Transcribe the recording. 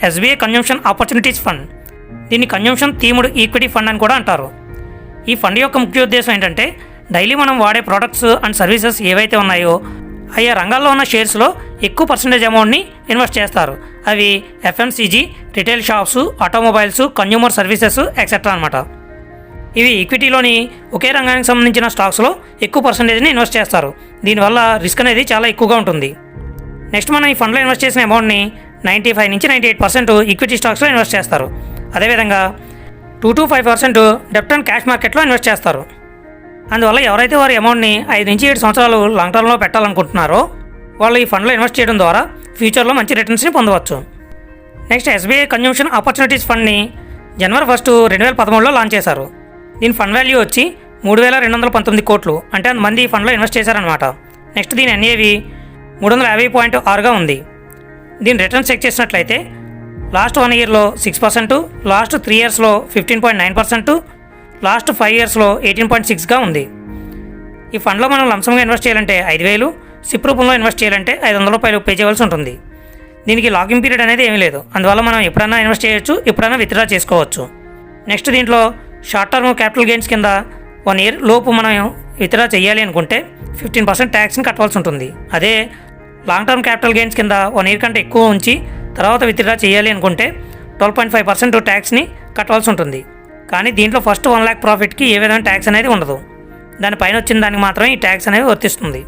SBI consumption opportunities fund. దీన్ని consumption themed equity fund అని కూడా అంటారు. ఈ ఫండ్ యొక్క ముఖ్య ఉద్దేశం ఏంటంటే డైలీ మనం వాడే ప్రోడక్ట్స్ అండ్ సర్వీసెస్ ఏవైతే ఉన్నాయో ఆయా రంగాల్లో ఉన్న షేర్స్లో ఎక్కువ పర్సెంటేజ్ అమౌంట్ని ఇన్వెస్ట్ చేస్తారు. అవి FMCG, retail shops, automobiles, consumer services etcetera అనమాట. ఇవి ఈక్విటీలోని ఒకే రంగానికి సంబంధించిన స్టాక్స్లో ఎక్కువ పర్సెంటేజ్ని ఇన్వెస్ట్ చేస్తారు. దీనివల్ల రిస్క్ అనేది చాలా ఎక్కువగా ఉంటుంది. నెక్స్ట్ మనం ఈ ఫండ్లో ఇన్వెస్ట్ చేసిన అమౌంట్ని 95 నుంచి 98% ఈక్విటీ స్టాక్స్లో ఇన్వెస్ట్ చేస్తారు. అదేవిధంగా 2 to 5% డెబ్ట్ అండ్ క్యాష్ మార్కెట్లో ఇన్వెస్ట్ చేస్తారు. అందువల్ల ఎవరైతే వారి అమౌంట్ని 5 నుంచి 7 సంవత్సరాలు లాంగ్ టర్మ్లో పెట్టాలనుకుంటున్నారో వాళ్ళు ఈ ఫండ్లో ఇన్వెస్ట్ చేయడం ద్వారా ఫ్యూచర్లో మంచి రిటర్న్స్ని పొందవచ్చు. నెక్స్ట్ ఎస్బీఐ కన్జంప్షన్ ఆపర్చునిటీస్ ఫండ్ని జనవరి 1, 2013లో లాంచ్ చేశారు. దీని ఫండ్ వాల్యూ వచ్చి 3,219 కోట్లు, అంటే అంతమంది ఈ ఫండ్లో ఇన్వెస్ట్ చేశారనమాట. నెక్స్ట్ దీని ఎన్ఏవి 350.6గా ఉంది. దీని రిటర్న్స్ చెక్ చేసినట్లయితే లాస్ట్ 1 ఇయర్లో 6%, లాస్ట్ 3 ఇయర్స్లో 15.9%, లాస్ట్ 5 ఇయర్స్లో 18.6గా ఉంది. ఈ ఫండ్లో మనం లంసంగా ఇన్వెస్ట్ చేయాలంటే 5,000, సిప్ రూపంలో ఇన్వెస్ట్ చేయాలంటే 500 రూపాయలు పే చేయవలసి ఉంటుంది. దీనికి లాకింగ్ పీరియడ్ అనేది ఏమీ లేదు. అందువల్ల మనం ఎప్పుడైనా ఇన్వెస్ట్ చేయొచ్చు, ఎప్పుడైనా విత్డ్రా చేసుకోవచ్చు. నెక్స్ట్ దీంట్లో షార్ట్ టర్మ్ క్యాపిటల్ గెయిన్స్ కింద 1 ఇయర్ లోపు మనం విత్డ్రా చేయాలి అనుకుంటే 15% ట్యాక్స్ని కట్టవలసి ఉంటుంది. అదే లాంగ్ టర్మ్ క్యాపిటల్ గెయిన్స్ కింద 1 ఇయర్ కంటే ఎక్కువ ఉంచి తర్వాత విత్డ్రా చేయాలి అనుకుంటే 12.5% ట్యాక్స్ని కట్టవలసి ఉంటుంది. కానీ దీంట్లో ఫస్ట్ 1 lakh ప్రాఫిట్కి ఏ విధమైన ట్యాక్స్ అనేది ఉండదు. దానిపైన వచ్చిన దానికి మాత్రమే ఈ ట్యాక్స్ అనేది వర్తిస్తుంది.